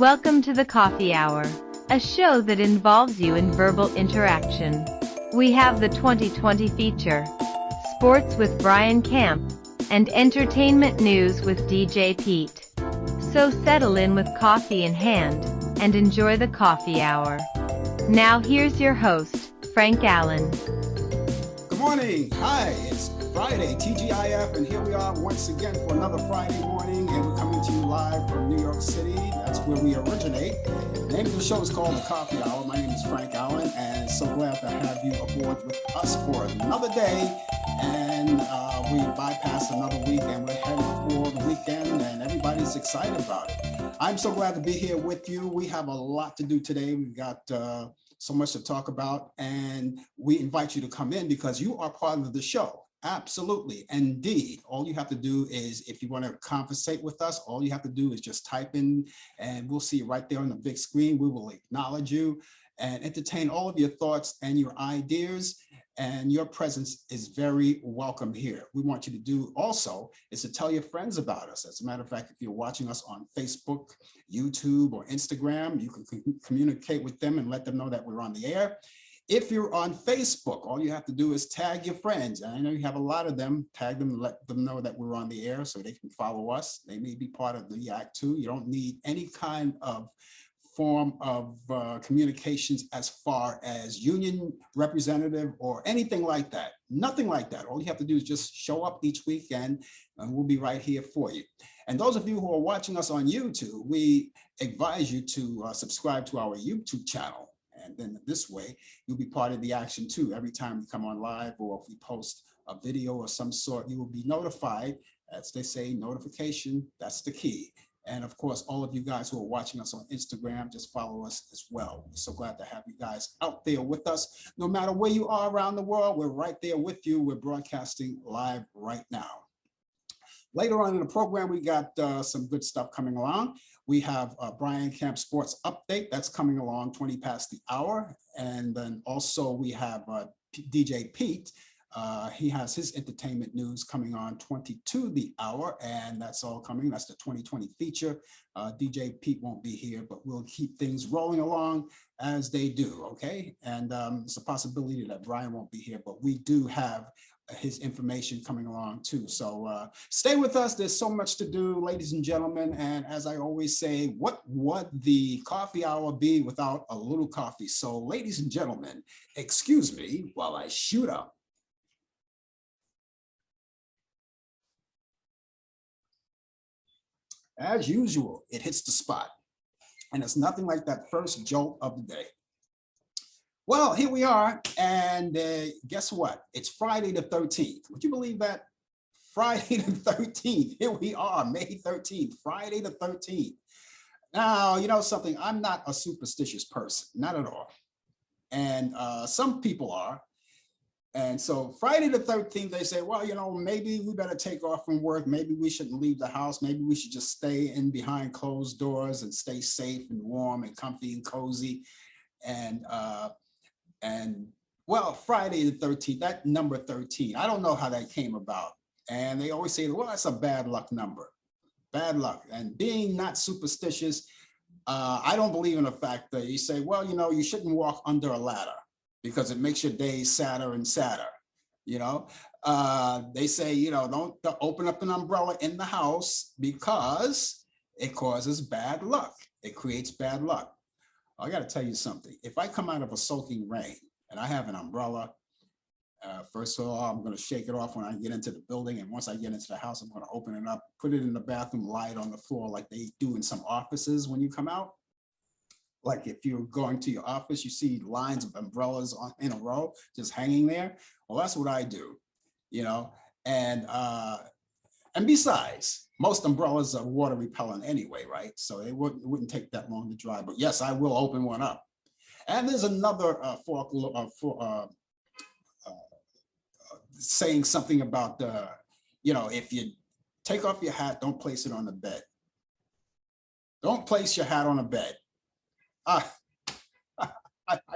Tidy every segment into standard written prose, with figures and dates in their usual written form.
Welcome to the Coffee Hour, a show that involves you in verbal interaction. We have the 2020 feature, sports with Brian Camp, and entertainment news with DJ Pete. So settle in with coffee in hand, and enjoy the Coffee Hour. Now here's your host, Frank Allan. Good morning. Hi, it's Friday, TGIF, and here we are once again for another Friday morning, and we're coming to you live from New York City. That's where we originate. The name of the show is called The Coffee Hour. My name is Frank Allan, and so glad to have you aboard with us for another day. And we bypassed another week, and we're headed for the weekend, and everybody's excited about it. I'm so glad to be here with you. We have a lot to do today. We've got so much to talk about, and we invite you to come in because you are part of the show. Absolutely. Indeed. All you have to do is, if you want to conversate with us, all you have to do is just type in, and we'll see it right there on the big screen. We will acknowledge you and entertain all of your thoughts and your ideas, and your presence is very welcome here. We want you to do also is to tell your friends about us. As a matter of fact, if you're watching us on Facebook, YouTube, or Instagram, you can communicate with them and let them know that we're on the air. If you're on Facebook, all you have to do is tag your friends. And I know you have a lot of them. Tag them and let them know that we're on the air so they can follow us. They may be part of the act too. You don't need any kind of form of communications as far as union representative or anything like that. Nothing like that. All you have to do is just show up each weekend, and we'll be right here for you. And those of you who are watching us on YouTube, we advise you to subscribe to our YouTube channel. And then this way, you'll be part of the action too. Every time we come on live, or if we post a video of some sort, you will be notified. As they say, notification, that's the key. And of course, all of you guys who are watching us on Instagram, just follow us as well. We're so glad to have you guys out there with us. No matter where you are around the world, we're right there with you. We're broadcasting live right now. Later on in the program, we got some good stuff coming along. We have Brian Camp Sports Update. That's coming along 20 past the hour. And then also we have DJ Pete. He has his entertainment news coming on 22 the hour, and that's all coming. That's the 2020 feature. DJ Pete won't be here, but we'll keep things rolling along as they do, okay? And it's a possibility that Brian won't be here, but we do have his information coming along too. So stay with us. There's so much to do, ladies and gentlemen. And as I always say, what would the coffee hour be without a little coffee? So ladies and gentlemen, excuse me while I shoot up. As usual, it hits the spot. And it's nothing like that first jolt of the day. Well, here we are, and guess what? It's Friday the 13th. Would you believe that? Friday the 13th. Here we are, May 13th, Friday the 13th. Now, you know something? I'm not a superstitious person, not at all. And some people are. And so Friday the 13th, they say, well, you know, maybe we better take off from work. Maybe we shouldn't leave the house. Maybe we should just stay in behind closed doors and stay safe and warm and comfy and cozy. And well, Friday the 13th, that number 13, I don't know how that came about. And they always say, well, that's a bad luck number, bad luck. And being not superstitious, I don't believe in the fact that you say, well, you know, you shouldn't walk under a ladder because it makes your days sadder and sadder. You know, they say, you know, don't open up an umbrella in the house because it causes bad luck. It creates bad luck. I got to tell you something. If I come out of a soaking rain and I have an umbrella, first of all, I'm going to shake it off when I get into the building. And once I get into the house, I'm going to open it up, put it in the bathroom, lie it on the floor like they do in some offices when you come out. Like if you're going to your office, you see lines of umbrellas in a row just hanging there. Well, that's what I do, you know. And besides, most umbrellas are water repellent anyway, right? So it wouldn't take that long to dry. But yes, I will open one up. And there's another saying something about, you know, if you take off your hat, don't place it on the bed. Don't place your hat on a bed. I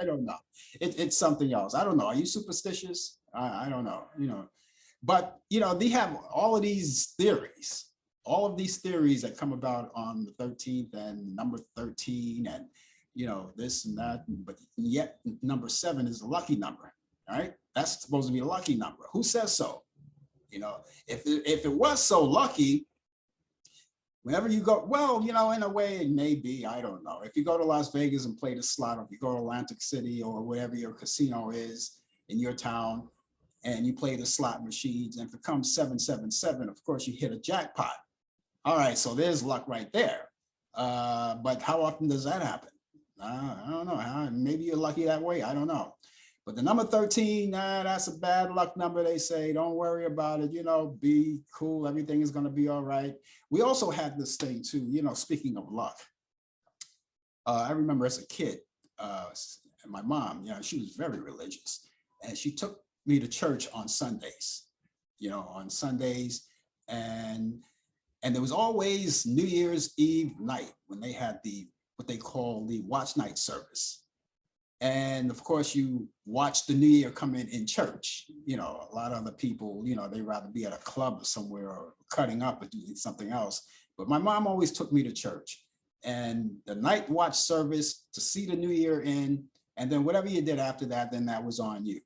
don't know. It's something else. I don't know. Are you superstitious? I don't know, you know. But, you know, they have all of these theories all of these theories that come about on the 13th and number 13 and, this and that, but yet number 7 is a lucky number, right? That's supposed to be a lucky number. Who says so? If it was so lucky, whenever you go, well, in a way it may be, I don't know. If you go to Las Vegas and play the slot, or if you go to Atlantic City or wherever your casino is in your town, and you play the slot machines, and if it comes 777, of course you hit a jackpot. All right, so there's luck right there. But how often does that happen? I don't know. Maybe you're lucky that way. I don't know. But the number 13, that's a bad luck number. They say, don't worry about it. Be cool. Everything is going to be all right. We also had this thing too, speaking of luck. I remember as a kid, my mom, she was very religious, and she took me to church on Sundays, and there was always New Year's Eve night when they had what they call the watch night service. And of course you watch the new year come in church. A lot of other people, they rather be at a club or somewhere or cutting up or doing something else. But my mom always took me to church, and the night watch service to see the new year in, and then whatever you did after that, then that was on you.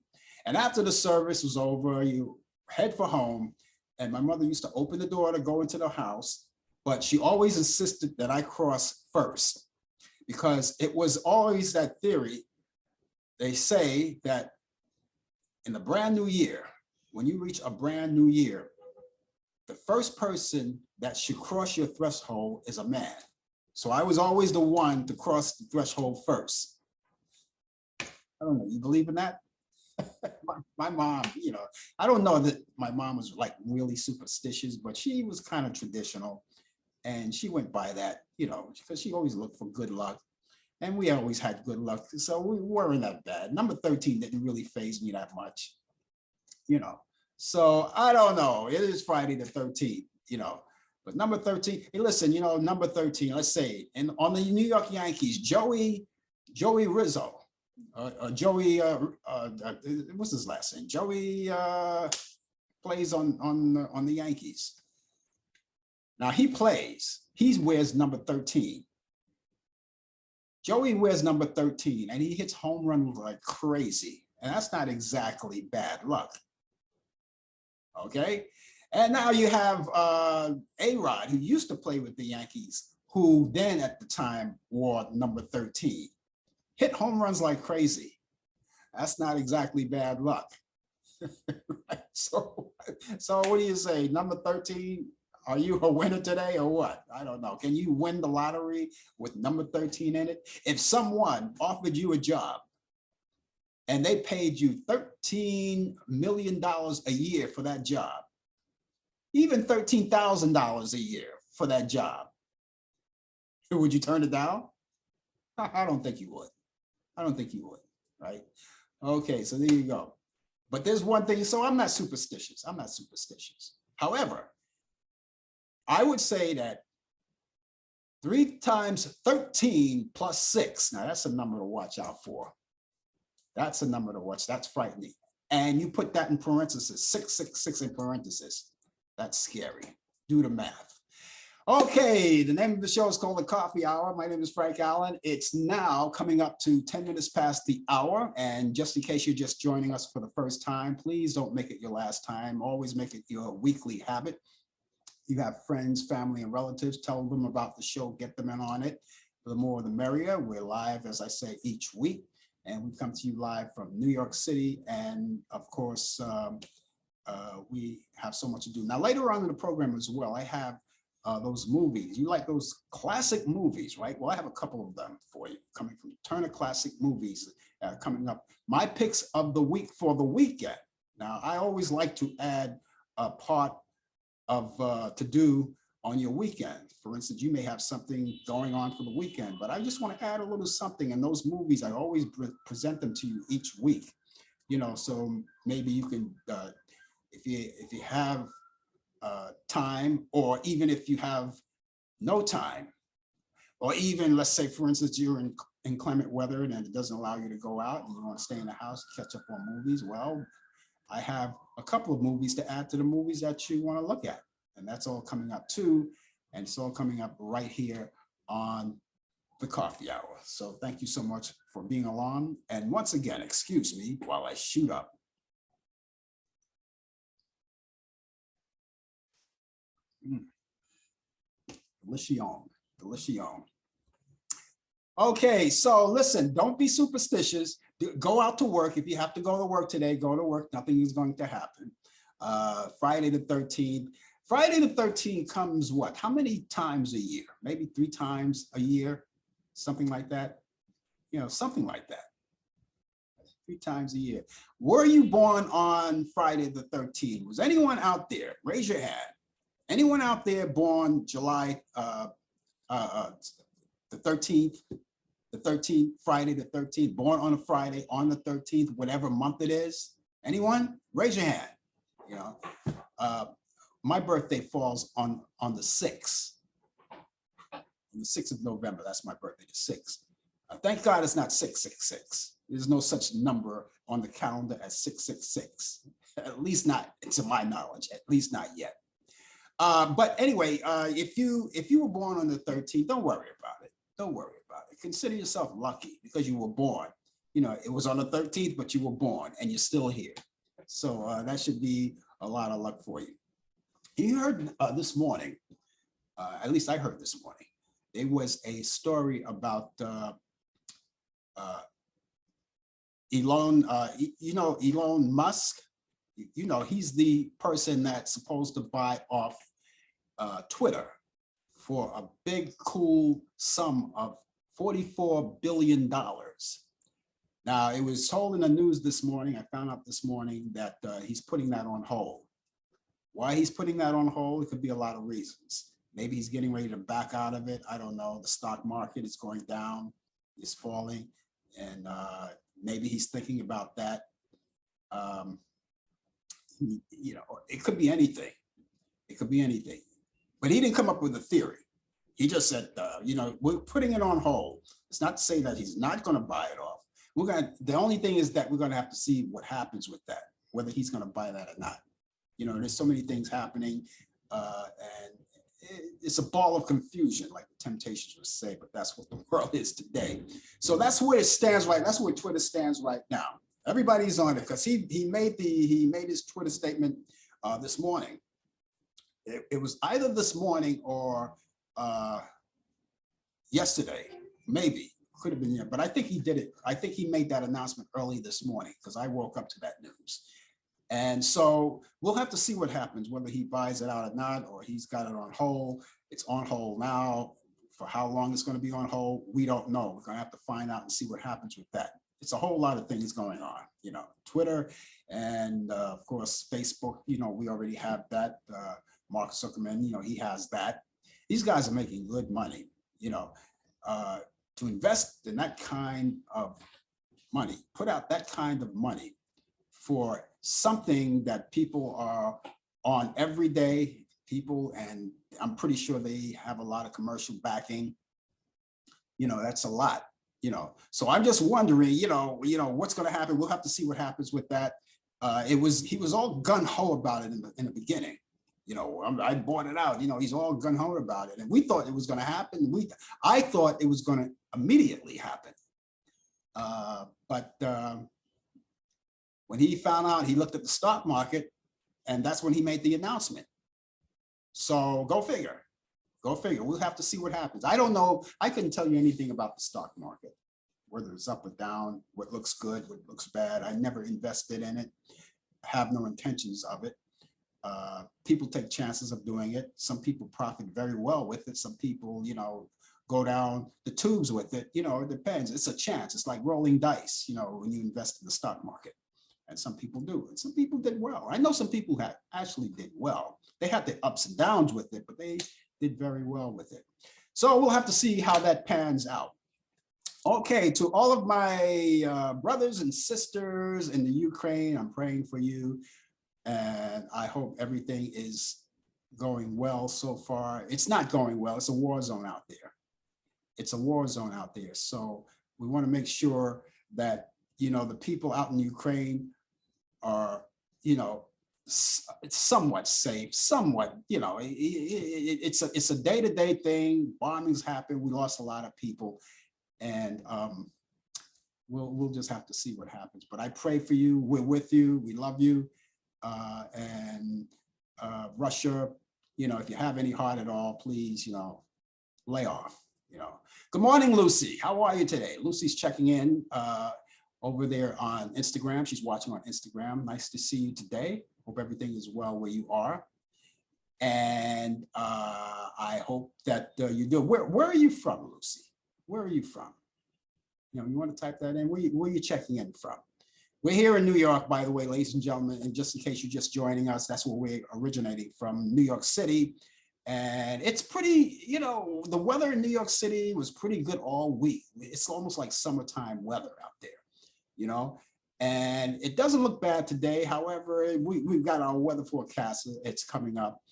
And after the service was over, you head for home, and my mother used to open the door to go into the house, but she always insisted that I cross first, because it was always that theory. They say that in the brand new year, when you reach a brand new year, the first person that should cross your threshold is a man. So I was always the one to cross the threshold first. I don't know, you believe in that? My mom, I don't know that my mom was like really superstitious, but she was kind of traditional, and she went by that, because she always looked for good luck. And we always had good luck, so we weren't that bad. Number 13 didn't really faze me that much, So I don't know. It is Friday the 13th, But number 13, hey, listen, number 13, let's say, and on the New York Yankees, Joey Rizzo, Joey, what's his last name? Joey plays on the Yankees. Now he wears number 13. Joey wears number 13, and he hits home runs like crazy. And that's not exactly bad luck. Okay. And now you have A-Rod, who used to play with the Yankees, who then at the time wore number 13. Hit home runs like crazy. That's not exactly bad luck. So what do you say? Number 13, are you a winner today or what? I don't know. Can you win the lottery with number 13 in it? If someone offered you a job and they paid you $13 million a year for that job, even $13,000 a year for that job, would you turn it down? I don't think you would. I don't think you would, right? Okay, so there you go. But there's one thing, so I'm not superstitious. However, I would say that 3 times 13 plus 6, now that's a number to watch out for. That's a number to watch, that's frightening. And you put that in parentheses, 666 in parentheses. That's scary. Do the math. Okay, the name of the show is called The Coffee Hour. My name is Frank Allan. It's now coming up to 10 minutes past the hour. And just in case you're just joining us for the first time, please don't make it your last time. Always make it your weekly habit. You have friends, family, and relatives, tell them about the show, get them in on it. The more the merrier. We're live, as I say, each week. And we come to you live from New York City. And of course, we have so much to do. Now, later on in the program as well, I have those movies. You like those classic movies, right? Well, I have a couple of them for you coming from Turner Classic Movies coming up. My picks of the week for the weekend. Now, I always like to add a part of to do on your weekend. For instance, you may have something going on for the weekend, but I just want to add a little something. And those movies, I always present them to you each week. So maybe you can, if you have time, or even if you have no time, or even let's say, for instance, you're in inclement weather and it doesn't allow you to go out and you want to stay in the house, catch up on movies. Well, I have a couple of movies to add to the movies that you want to look at. And that's all coming up too. And it's all coming up right here on the coffee hour. So thank you so much for being along. And once again, excuse me while I shoot up. Delicious, delicious. Okay, so listen, don't be superstitious. Go out to work. If you have to go to work today, go to work. Nothing is going to happen. Friday the 13th. Friday the 13th comes what? How many times a year? Maybe 3 times a year, something like that. You know, something like that. 3 times a year. Were you born on Friday the 13th? Was anyone out there? Raise your hand. Anyone out there born July the 13th, Friday the 13th, born on a Friday on the 13th, whatever month it is? Anyone? Raise your hand. You know, my birthday falls on the 6th. On the 6th of November, that's my birthday, the 6th. Thank God it's not 666. There's no such number on the calendar as 666. At least not to my knowledge, at least not yet. But anyway, if you were born on the 13th, don't worry about it. Don't worry about it. Consider yourself lucky because you were born. You know, it was on the 13th, but you were born and you're still here. So that should be a lot of luck for you. You heard this morning, at least I heard this morning, there was a story about Elon, Elon Musk. You know, he's the person that's supposed to buy off Twitter for a big, cool sum of $44 billion. Now, it was told in the news this morning, I found out this morning that he's putting that on hold. Why he's putting that on hold, it could be a lot of reasons. Maybe he's getting ready to back out of it. I don't know. The stock market is going down, it's falling, and maybe he's thinking about that. You know, it could be anything. It could be anything. But he didn't come up with a theory. He just said, you know, we're putting it on hold. It's not to say that he's not going to buy it off. The only thing is that we're going to have to see what happens with that, whether he's going to buy that or not. You know, there's so many things happening, and it's a ball of confusion, like the Temptations would say, but that's what the world is today. So that's where it stands right. That's where Twitter stands right now. Everybody's on it because he made his Twitter statement this morning. It was either this morning or yesterday, maybe could have been, yeah, but I think he did it. I think he made that announcement early this morning because I woke up to that news. And so we'll have to see what happens, whether he buys it out or not, or he's got it on hold. It's on hold now. For how long it's going to be on hold, we don't know. We're going to have to find out and see what happens with that. It's a whole lot of things going on, you know, Twitter and of course, Facebook, you know, we already have that. Mark Zuckerman, you know, he has that. These guys are making good money, you know, to invest in that kind of money, put out that kind of money for something that people are on every day, people, and I'm pretty sure they have a lot of commercial backing. You know, that's a lot. You know, so I'm just wondering, you know, what's going to happen. We'll have to see what happens with that. He was all gun ho about it in the beginning. You know, I bought it out. You know, he's all gun ho about it, and we thought it was going to happen. I thought it was going to immediately happen, but when he found out, he looked at the stock market, and that's when he made the announcement. So go figure. Go figure. We'll have to see what happens. I don't know. I couldn't tell you anything about the stock market, whether it's up or down, what looks good, what looks bad. I never invested in it. I have no intentions of it. People take chances of doing it. Some people profit very well with it. Some people, you know, go down the tubes with it. You know, it depends. It's a chance. It's like rolling dice, you know, when you invest in the stock market. And some people do, and some people did well. I know some people that actually did well. They had their ups and downs with it, but they did very well with it. So we'll have to see how that pans out. Okay, to all of my brothers and sisters in the Ukraine, I'm praying for you. And I hope everything is going well so far. It's not going well. It's a war zone out there. It's a war zone out there. So we want to make sure that, you know, the people out in Ukraine are, you know, it's somewhat safe, somewhat, it's a day-to-day thing. Bombings happen. We lost a lot of people, and we'll just have to see what happens. But I pray for you. We're with you. We love you. And Russia, if you have any heart at all, please, lay off. Good morning, Lucy. How are you today? Lucy's checking in over there on Instagram. She's watching on Instagram. Nice to see you today. Hope everything is well where you are. And I hope that you do. Where are you from, Lucy? Where are you from? You want to type that in? Where are you checking in from? We're here in New York, by the way, ladies and gentlemen. And just in case you're just joining us, that's where we're originating from, New York City. And it's pretty, the weather in New York City was pretty good all week. It's almost like summertime weather out there, and it doesn't look bad today. However, we've got our weather forecast. It's coming up.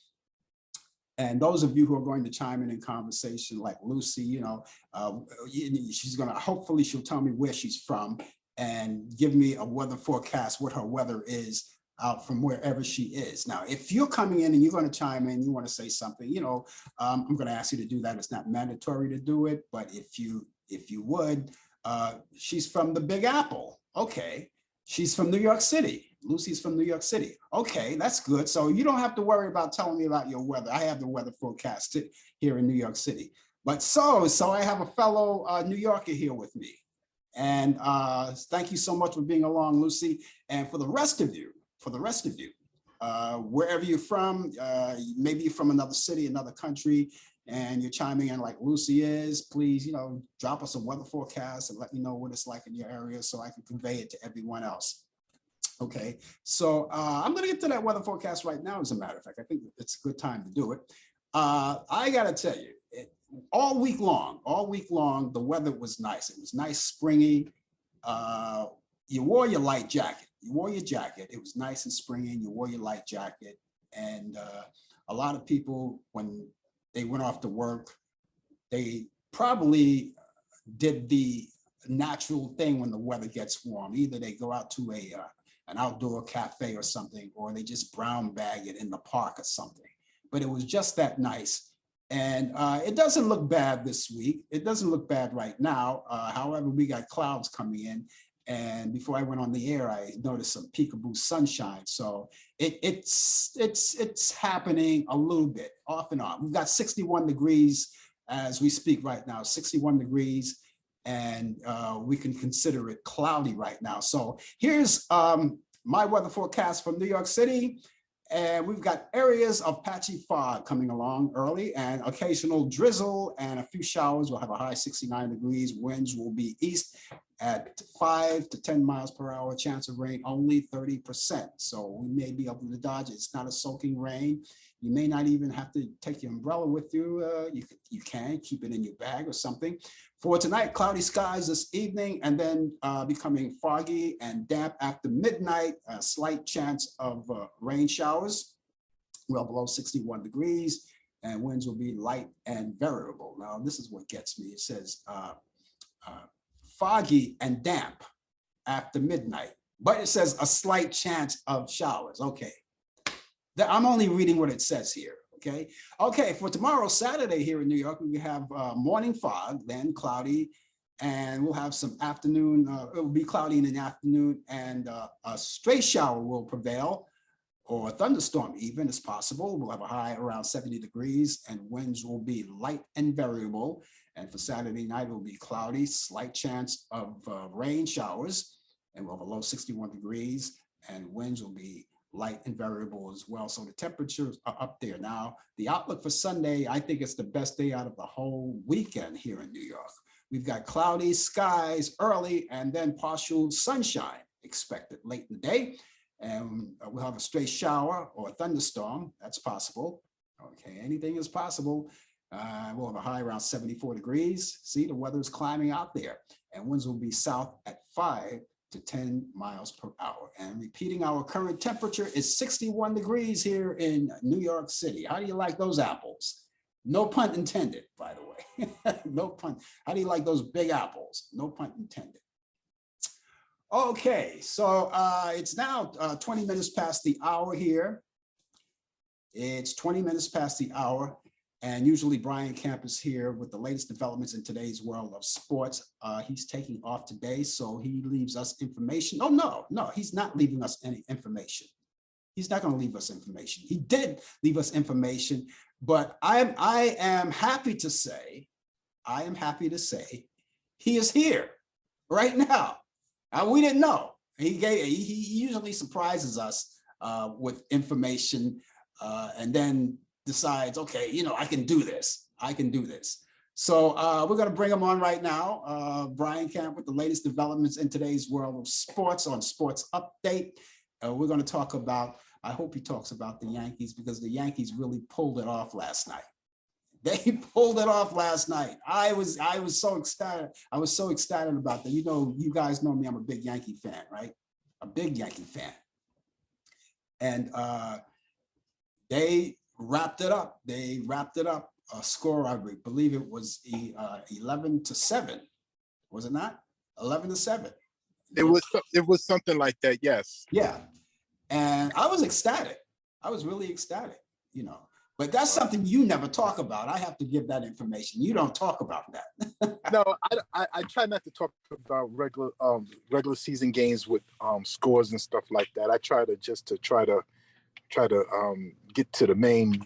And those of you who are going to chime in conversation, like Lucy, she's going to, hopefully she'll tell me where she's from and give me a weather forecast, what her weather is out from wherever she is. Now, if you're coming in and you're going to chime in, you want to say something, I'm going to ask you to do that. It's not mandatory to do it, but if you would, she's from the Big Apple. Okay. She's from New York City. Lucy's from New York City. Okay, that's good. So you don't have to worry about telling me about your weather. I have the weather forecast here in New York City. But so I have a fellow New Yorker here with me. And thank you so much for being along, Lucy. And for the rest of you, wherever you're from, maybe you're from another city, another country, and you're chiming in like Lucy is, please, drop us a weather forecast and let me know what it's like in your area so I can convey it to everyone else. Okay, so I'm going to get to that weather forecast right now, as a matter of fact. I think it's a good time to do it. I got to tell you, all week long, the weather was nice. It was nice, springy. You wore your light jacket. You wore your jacket. It was nice and springy. You wore your light jacket. And a lot of people, when they went off to work, they probably did the natural thing when the weather gets warm. Either they go out to an outdoor cafe or something, or they just brown bag it in the park or something. But it was just that nice. And it doesn't look bad this week. It doesn't look bad right now. However, we got clouds coming in. And before I went on the air, I noticed some peekaboo sunshine. So it's happening a little bit off and on. We've got 61 degrees as we speak right now, 61 degrees. And we can consider it cloudy right now. So here's my weather forecast from New York City. And we've got areas of patchy fog coming along early and occasional drizzle and a few showers. We'll have a high 69 degrees. Winds will be east at 5 to 10 miles per hour. Chance of rain only 30%. So we may be able to dodge it. It's not a soaking rain. You may not even have to take your umbrella with you. You can keep it in your bag or something. For tonight, cloudy skies this evening, and then becoming foggy and damp after midnight. A slight chance of rain showers, well below 61 degrees, and winds will be light and variable. Now, this is what gets me. It says foggy and damp after midnight, but it says a slight chance of showers. Okay. I'm only reading what it says here, okay? For tomorrow, Saturday, here in New York, we have morning fog, then cloudy, and we'll have some afternoon, it will be cloudy in the afternoon, and a stray shower will prevail, or a thunderstorm even is possible. We'll have a high around 70 degrees, and winds will be light and variable. And for Saturday night, it will be cloudy, slight chance of rain showers, and we'll have a low 61 degrees, and winds will be light and variable as well. So the temperatures are up there. Now, the outlook for Sunday, I think it's the best day out of the whole weekend here in New York. We've got cloudy skies early and then partial sunshine expected late in the day. And we'll have a stray shower or a thunderstorm. That's possible. Okay, anything is possible. We'll have a high around 74 degrees. See, the weather is climbing out there. And winds will be south at 5 to 10 miles per hour. And repeating, our current temperature is 61 degrees here in New York City. How do you like those apples? No pun intended, by the way. No pun. How do you like those big apples? No pun intended. Okay, so it's now 20 minutes past the hour here. It's 20 minutes past the hour, and usually Brian Camp is here with the latest developments in today's world of sports. He's taking off today, so he leaves us information. Oh, no, he's not leaving us any information. He's not going to leave us information. He did leave us information, but I am happy to say he is here right now. We didn't know. He usually surprises us with information and then decides, okay, I can do this. So we're going to bring him on right now. Brian Camp with the latest developments in today's world of sports on Sports Update. We're going to talk about, I hope he talks about the Yankees, because the Yankees really pulled it off last night. They pulled it off last night. I was so ecstatic. I was so ecstatic about that. You guys know me, I'm a big Yankee fan, right? A big Yankee fan. And they wrapped it up. A score, I believe it was 11-7. Was it not? 11-7. It was something like that, yes. Yeah. And I was ecstatic. I was really ecstatic, But that's something you never talk about. I have to give that information. You don't talk about that. No, I try not to talk about regular season games with scores and stuff like that. I try to get to the main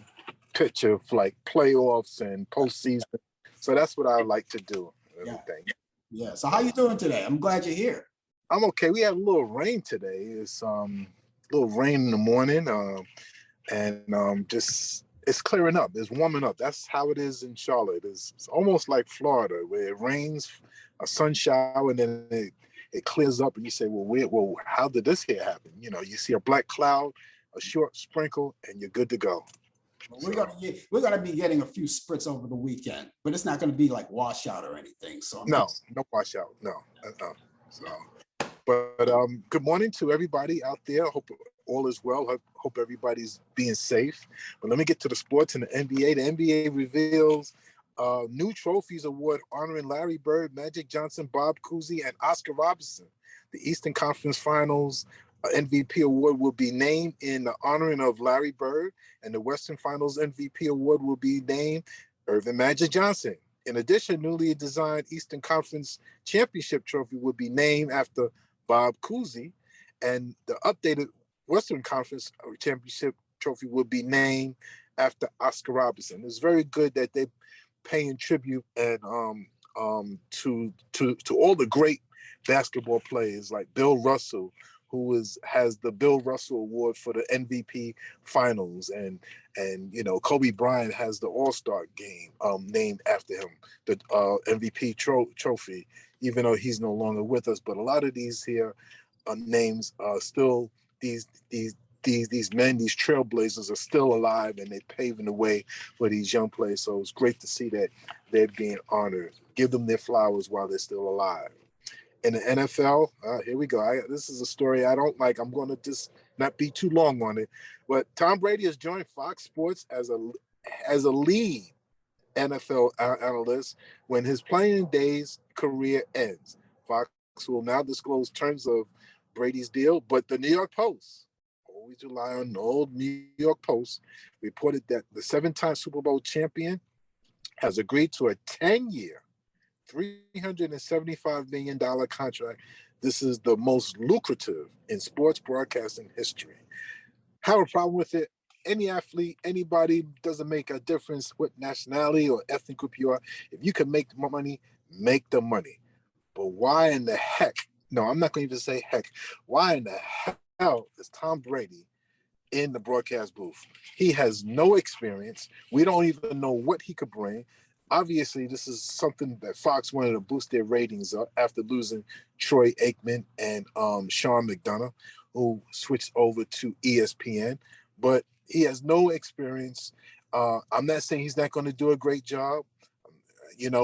picture of like playoffs and postseason. So that's what I like to do. Yeah. So how you doing today? I'm glad you're here. I'm okay. We had a little rain today. It's a little rain in the morning, and it's clearing up. It's warming up. That's how it is in Charlotte. It's almost like Florida, where it rains, a sun shower, and then it clears up, and you say, well, how did this here happen? You see a black cloud, a short sprinkle, and you're good to go. We're gonna be getting a few spritz over the weekend, but it's not gonna be like washout or anything. So no washout, no. But good morning to everybody out there. Hope all is well. Hope everybody's being safe. But let me get to the sports and the NBA. The NBA reveals new trophies award honoring Larry Bird, Magic Johnson, Bob Cousy, and Oscar Robertson. The Eastern Conference Finals MVP award will be named in the honoring of Larry Bird, and the Western Finals MVP award will be named Irvin Magic Johnson. In addition, newly designed Eastern Conference Championship trophy will be named after Bob Cousy, and the updated Western Conference Championship trophy will be named after Oscar Robertson. It's very good that they're paying tribute and to all the great basketball players like Bill Russell, who has the Bill Russell Award for the MVP Finals, and Kobe Bryant has the All-Star game named after him, the MVP trophy, even though he's no longer with us. But a lot of these here names are still these men, these trailblazers are still alive, and they're paving the way for these young players. So it's great to see that they're being honored. Give them their flowers while they're still alive. In the NFL, here we go. This is a story I don't like. I'm going to just not be too long on it. But Tom Brady has joined Fox Sports as a lead NFL analyst when his playing days career ends. Fox will now disclose terms of Brady's deal, but the New York Post, always rely on the old New York Post, reported that the 7-time Super Bowl champion has agreed to a 10-year, $375 million contract. This is the most lucrative in sports broadcasting history. Have a problem with it? Any athlete, anybody, doesn't make a difference what nationality or ethnic group you are. If you can make the money, make the money. But why in the heck? No, I'm not going to even say heck. Why in the hell is Tom Brady in the broadcast booth? He has no experience. We don't even know what he could bring. Obviously, this is something that Fox wanted to boost their ratings up after losing Troy Aikman and Sean McDonough, who switched over to ESPN. But he has no experience. I'm not saying he's not going to do a great job.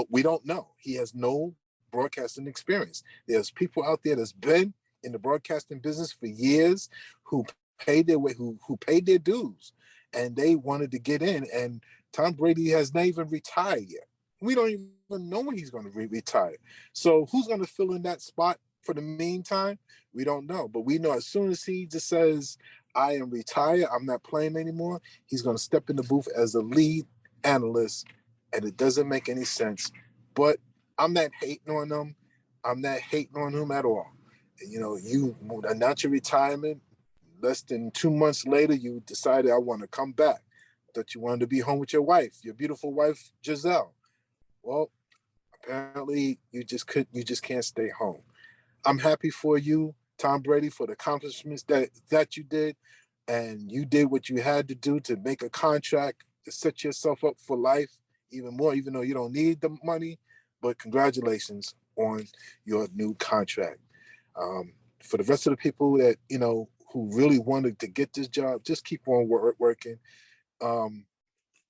We don't know. He has no broadcasting experience. There's people out there that's been in the broadcasting business for years who paid their way, who paid their dues, and they wanted to get in. And Tom Brady has not even retired yet. We don't even know when he's going to retire. So who's going to fill in that spot? for the meantime, we don't know. But we know as soon as he just says, I am retired, I'm not playing anymore, he's going to step in the booth as a lead analyst, and it doesn't make any sense. But I'm not hating on him. I'm not hating on him at all. You know, you announce your retirement. Less than 2 months later, you decided, I want to come back. That you wanted to be home with your wife, your beautiful wife, Giselle. Well, apparently you just can't stay home. I'm happy for you, Tom Brady, for the accomplishments that you did. And you did what you had to do to make a contract to set yourself up for life even more, even though you don't need the money. But congratulations on your new contract. For the rest of the people that, you know, who really wanted to get this job, just keep on working.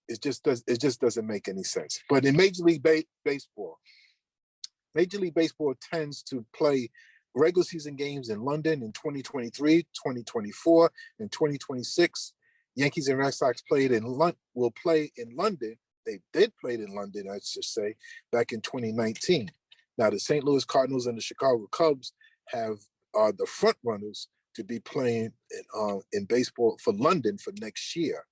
It just doesn't make any sense. But in Major League Baseball, Major League Baseball tends to play regular season games in London in 2023, 2024, and 2026. Yankees and Red Sox will play in London. They did play in London, I should say, back in 2019. Now, the St. Louis Cardinals and the Chicago Cubs are the front runners to be playing in baseball for London for next year.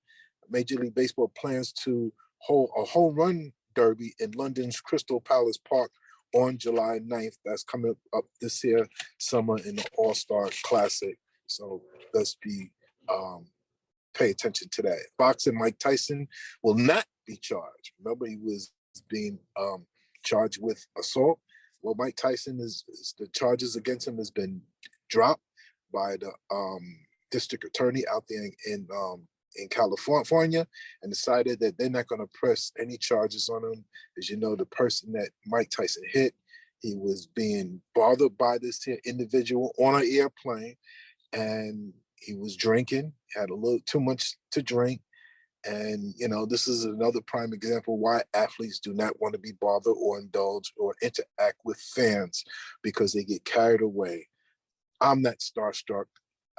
Major League Baseball plans to hold a home run derby in London's Crystal Palace Park on July 9th. That's coming up this year, summer in the All-Star Classic. So let's pay attention to that. Boxing, Mike Tyson will not be charged. Remember, he was being charged with assault. Well, Mike Tyson the charges against him has been dropped by the district attorney out there in California, and decided that they're not going to press any charges on him. As you know, the person that Mike Tyson hit, he was being bothered by this individual on an airplane, and he was drinking, had a little too much to drink. And, you know, this is another prime example why athletes do not want to be bothered or indulge or interact with fans, because they get carried away. I'm not starstruck.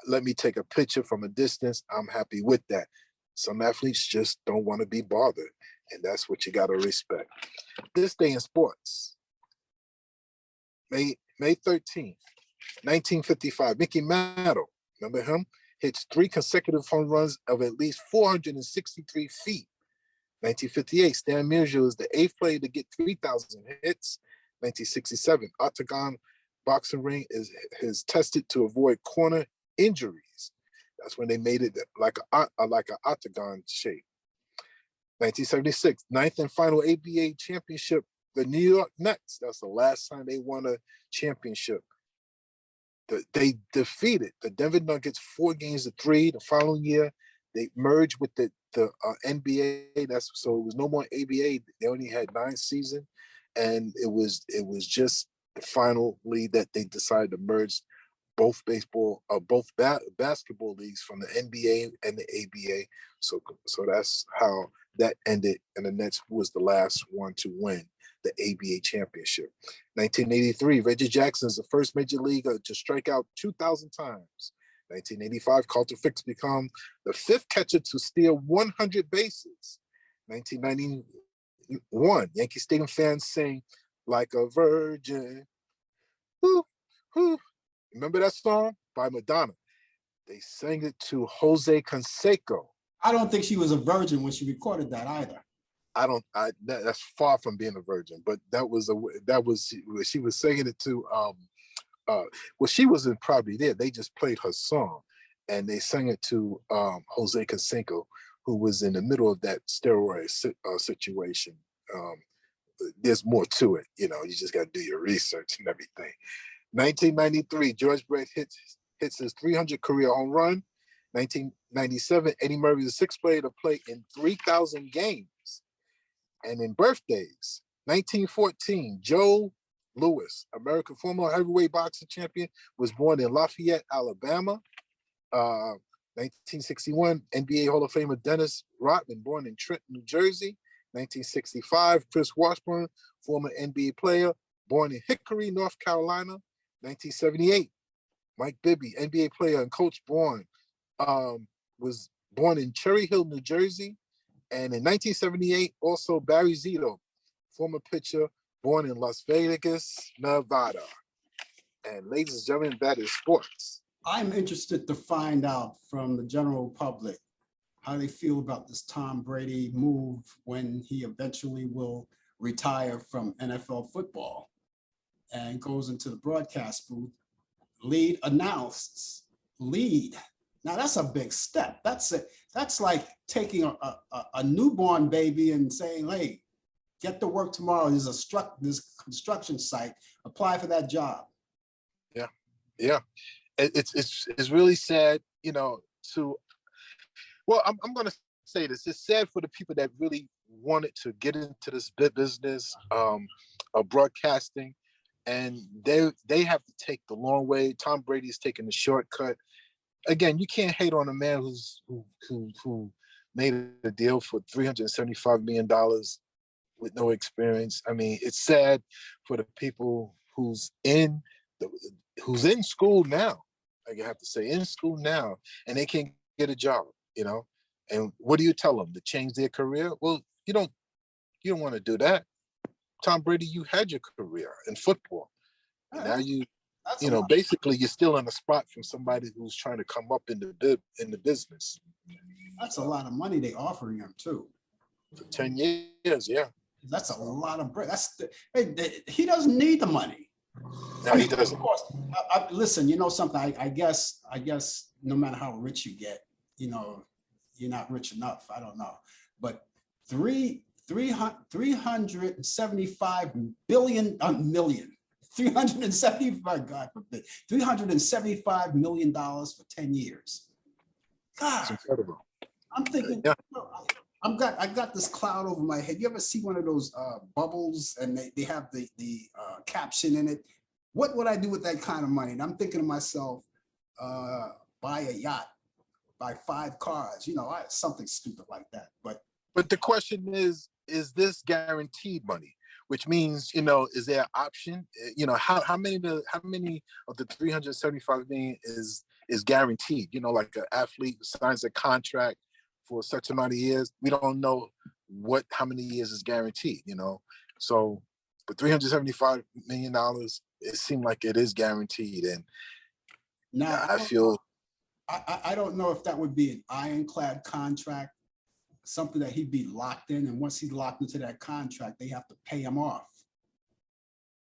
Let me take a picture from a distance. I'm happy with that. Some athletes just don't want to be bothered, and that's what you got to respect. This day in sports, May 13th, 1955, Mickey Mantle, remember him? Hits 3 consecutive home runs of at least 463 feet. 1958, Stan Musial is the 8th player to get 3,000 hits. 1967, Octagon boxing ring is tested to avoid corner injuries. That's when they made it like an octagon shape. 1976, 9th and final ABA championship, the New York Mets. That's the last time they won a championship. They defeated the Denver Nuggets 4-3. The following year, they merged with the NBA. So it was no more ABA. They only had 9 seasons, and it was just finally that they decided to merge both basketball leagues from the NBA and the ABA. So that's how that ended, and the Nets was the last one to win the ABA championship. 1983, Reggie Jackson is the first major leaguer to strike out 2,000 times. 1985, Carlton Fisk become the 5th catcher to steal 100 bases. 1991, Yankee Stadium fans sing "Like a Virgin." Whoo, whoo. Remember that song by Madonna? They sang it to Jose Canseco. I don't think she was a virgin when she recorded that either. That's far from being a virgin, but she was singing it to well, she wasn't probably there. They just played her song, and they sang it to Jose Canseco, who was in the middle of that steroid situation. There's more to it, you know. You just got to do your research and everything. 1993, George Brett hits his 300 career home run. 1997, Eddie Murray is the 6th player to play in 3,000 games. And in birthdays, 1914, Joe Louis, American former heavyweight boxing champion, was born in Lafayette, Alabama. 1961, NBA Hall of Famer Dennis Rodman, born in Trenton, New Jersey. 1965, Chris Washburn, former NBA player, born in Hickory, North Carolina. 1978, Mike Bibby, NBA player and coach, was born in Cherry Hill, New Jersey. And in 1978, also Barry Zito, former pitcher, born in Las Vegas, Nevada. And ladies and gentlemen, that is sports. I'm interested to find out from the general public how they feel about this Tom Brady move when he eventually will retire from NFL football and goes into the broadcast booth. Lead announced. Lead. Now that's a big step. That's like taking a newborn baby and saying, hey, get to work tomorrow. There's this construction site. Apply for that job. Yeah. It's really sad, you know, well, I'm going to say this. It's sad for the people that really wanted to get into this business of broadcasting, and they have to take the long way. Tom Brady's taking the shortcut. Again, you can't hate on a man who made a deal for $375 million with no experience. I mean, it's sad for the people who's in school now. I have to say, in school now, and they can't get a job, you know. And what do you tell them? To change their career? Well, you don't want to do that. Tom Brady, you had your career in football. And now basically you're still in a spot from somebody who's trying to come up in the business. That's a lot of money they offering him too. For 10 years, yeah. That's a lot of bread. He doesn't need the money. No, he doesn't. Of course. Listen, you know something. I guess no matter how rich you get, you know, you're not rich enough. I don't know, but 375 million dollars for 10 years. God, it's incredible. I'm thinking. Yeah. I got this cloud over my head. You ever see one of those bubbles and they have the caption in it? What would I do with that kind of money? And I'm thinking to myself, buy a yacht, buy 5 cars, you know, something stupid like that. But the question is this guaranteed money? Which means, you know, is there an option? You know, how many of the 375 million is guaranteed? You know, like an athlete signs a contract for such amount of years. We don't know how many years is guaranteed, you know. So but $375 million, it seemed like it is guaranteed. And now I don't know if that would be an ironclad contract, something that he'd be locked in, and once he's locked into that contract, they have to pay him off.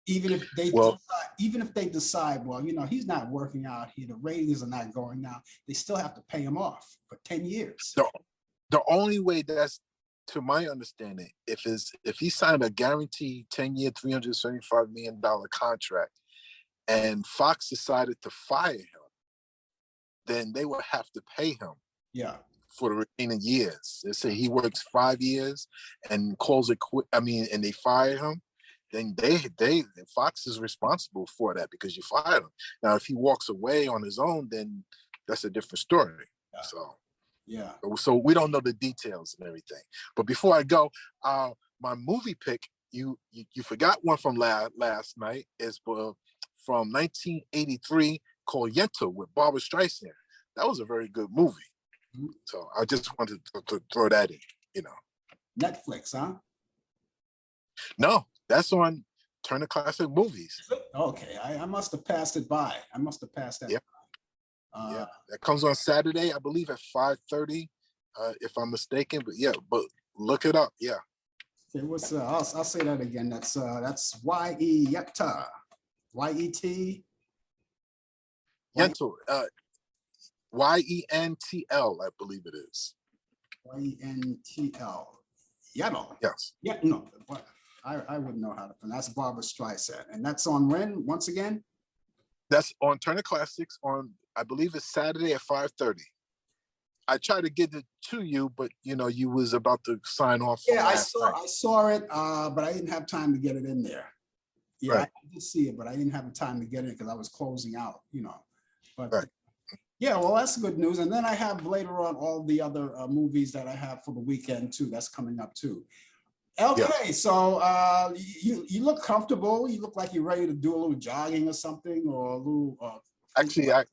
Even if they decide, well, you know, he's not working out here, the ratings are not going out, they still have to pay him off for 10 years. The only way that's, to my understanding, if he signed a guaranteed 10-year, $375 million contract, and Fox decided to fire him, then they would have to pay him. Yeah. For the remaining years. They say he works 5 years and calls it quit. I mean, and they fire him, then Fox is responsible for that because you fired him. Now, if he walks away on his own, then that's a different story. Yeah. So we don't know the details and everything. But before I go, my movie pick, you forgot one from last night, is from 1983 called Yentl with Barbra Streisand. That was a very good movie. So I just wanted to throw that in, you know. Netflix, huh? No, that's on Turner Classic Movies. Okay, I must have passed it by. I must have passed that. Yeah. Yeah, that comes on Saturday, I believe, at 5:30, if I'm mistaken. But yeah, but look it up. Yeah. Okay, I'll say that again. That's Yentl. Y-E-T. Yentl. Y-E-N-T-L, I believe it is. Y-E-N-T-L. Yentl. Yes. Yeah, no, but I wouldn't know how to pronounce. That's Barbra Streisand. And that's on when, once again? That's on Turner Classics on, I believe it's Saturday at 5:30. I tried to get it to you, but you know, you was about to sign off. Yeah, I saw it, but I didn't have time to get it in there. Yeah, right. I did see it, but I didn't have the time to get it because I was closing out, you know. But right. Yeah, well, that's good news. And then I have later on all the other movies that I have for the weekend too. That's coming up too. Okay, yeah. So you look comfortable. You look like you're ready to do a little jogging or something, or a little. Actually, I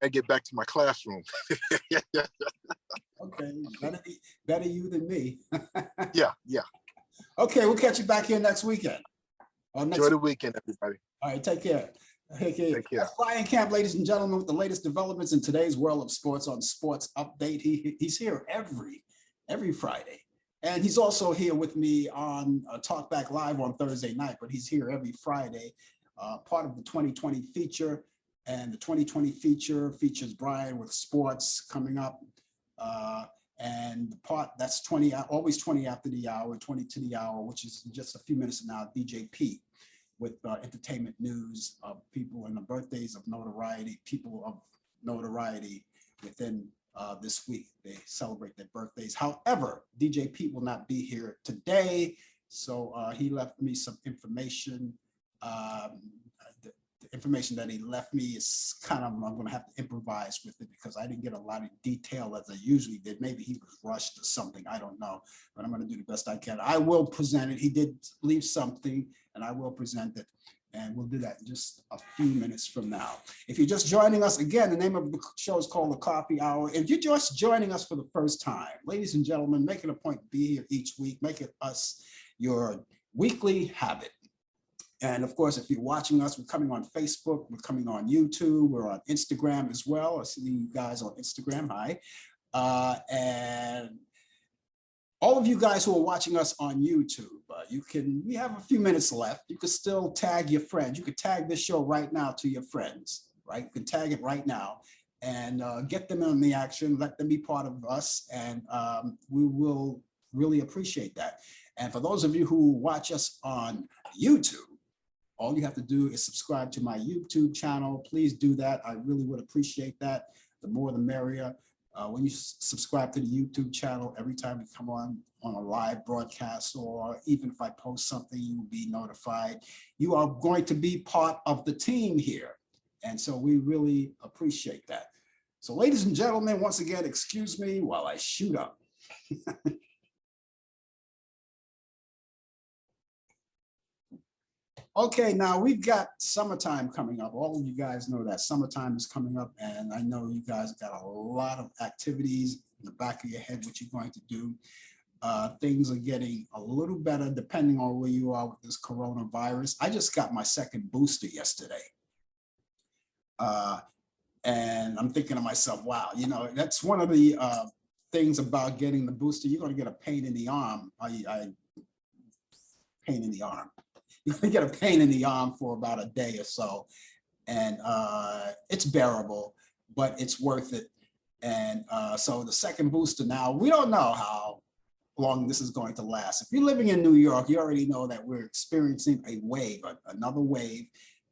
get back to my classroom. Okay, better you than me. Yeah. Okay, we'll catch you back here next weekend. Enjoy the weekend, everybody. All right, take care. Okay, Take care. that's Brian Camp, ladies and gentlemen, with the latest developments in today's world of sports on Sports Update. He's here every Friday. And he's also here with me on Talk Back Live on Thursday night, but he's here every Friday, part of the 2020 feature. And the 2020 feature features Brian with sports coming up. And the part that's 20, always 20 after the hour, 20 to the hour, which is just a few minutes from now, DJ Pete, with entertainment news of people and the birthdays of notoriety, people of notoriety within this week. They celebrate their birthdays. However, DJ Pete will not be here today, so he left me some information. The information that he left me is kind of, I'm going to have to improvise with it because I didn't get a lot of detail as I usually did. Maybe he was rushed or something, I don't know, but I'm going to do the best I can. I will present it. He did leave something, and I will present it, and we'll do that in just a few minutes from now. If you're just joining us, again, the name of the show is called The Coffee Hour. If you're just joining us for the first time, ladies and gentlemen, make it a point to be here each week. Make it us your weekly habit. And of course, if you're watching us, we're coming on Facebook, we're coming on YouTube, we're on Instagram as well. I see you guys on Instagram, hi. And all of you guys who are watching us on YouTube, we have a few minutes left. You can still tag your friends. You could tag this show right now to your friends, right? You can tag it right now and get them in the action, let them be part of us, and we will really appreciate that. And for those of you who watch us on YouTube, all you have to do is subscribe to my YouTube channel. Please do that. I really would appreciate that. The more the merrier. When you subscribe to the YouTube channel, every time we come on a live broadcast, or even if I post something, you will be notified. You are going to be part of the team here. And so we really appreciate that. So ladies and gentlemen, once again, excuse me while I shoot up. Okay, now we've got summertime coming up. All of you guys know that summertime is coming up, and I know you guys got a lot of activities in the back of your head, what you're going to do. Things are getting a little better depending on where you are with this coronavirus. I just got my second booster yesterday. And I'm thinking to myself, wow, you know, that's one of the things about getting the booster. You're going to get a pain in the arm. Pain in the arm. You're going to get a pain in the arm for about a day or so. And it's bearable, but it's worth it. And so the second booster now, we don't know how long this is going to last. If you're living in New York, you already know that we're experiencing a wave, another wave,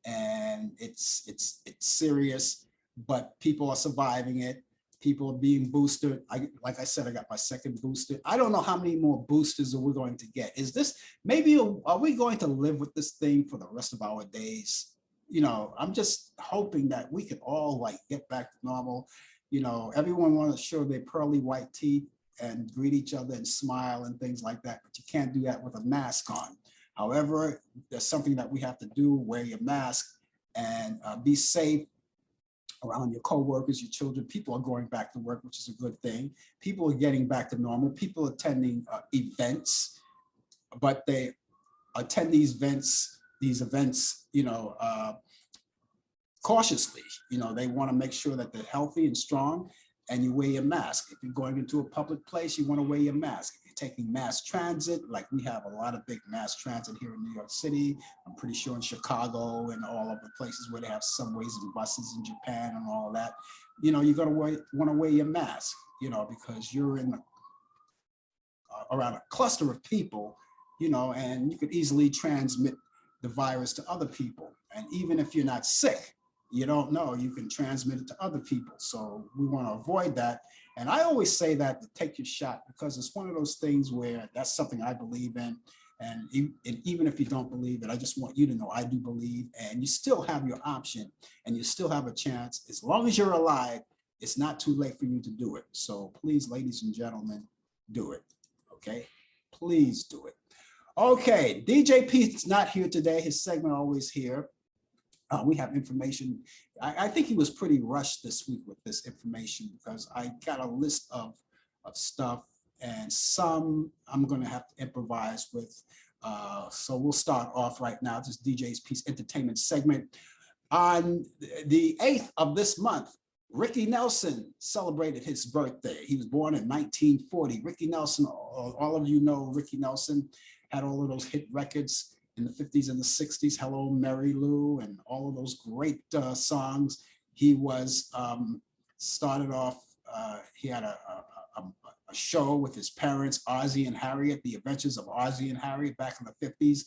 and it's serious, but people are surviving it. People are being boosted. Like I said, I got my second booster. I don't know how many more boosters are we going to get. Is this, maybe, are we going to live with this thing for the rest of our days? You know, I'm just hoping that we can all like get back to normal. You know, everyone wants to show their pearly white teeth and greet each other and smile and things like that, but you can't do that with a mask on. However, there's something that we have to do, wear your mask and be safe around your coworkers, your children. People are going back to work, which is a good thing. People are getting back to normal. People attending events, but they attend these events, you know, cautiously. You know, they want to make sure that they're healthy and strong, and you wear your mask. If you're going into a public place, you want to wear your mask. If you're taking mass transit, like we have a lot of big mass transit here in New York City, I'm pretty sure in Chicago and all of the places where they have subways and buses in Japan and all that, you know, you're going to want to wear your mask, you know, because you're in around a cluster of people, you know, and you could easily transmit the virus to other people. And even if you're not sick, you don't know, you can transmit it to other people. So we want to avoid that. And I always say that to take your shot, because it's one of those things where that's something I believe in. And even if you don't believe it, I just want you to know I do believe, and you still have your option and you still have a chance. As long as you're alive, it's not too late for you to do it. So please, ladies and gentlemen, do it. Okay, please do it. Okay, DJ Pete's not here today. His segment always here. We have information. I think he was pretty rushed this week with this information, because I got a list of stuff, and some I'm going to have to improvise with. So we'll start off right now. This DJ's Piece entertainment segment. On the 8th of this month, Ricky Nelson celebrated his birthday. He was born in 1940. Ricky Nelson, all of you know Ricky Nelson, had all of those hit records in the 50s and the 60s, Hello, Mary Lou, and all of those great songs. He was started off, he had a show with his parents, Ozzie and Harriet, The Adventures of Ozzie and Harriet back in the 50s.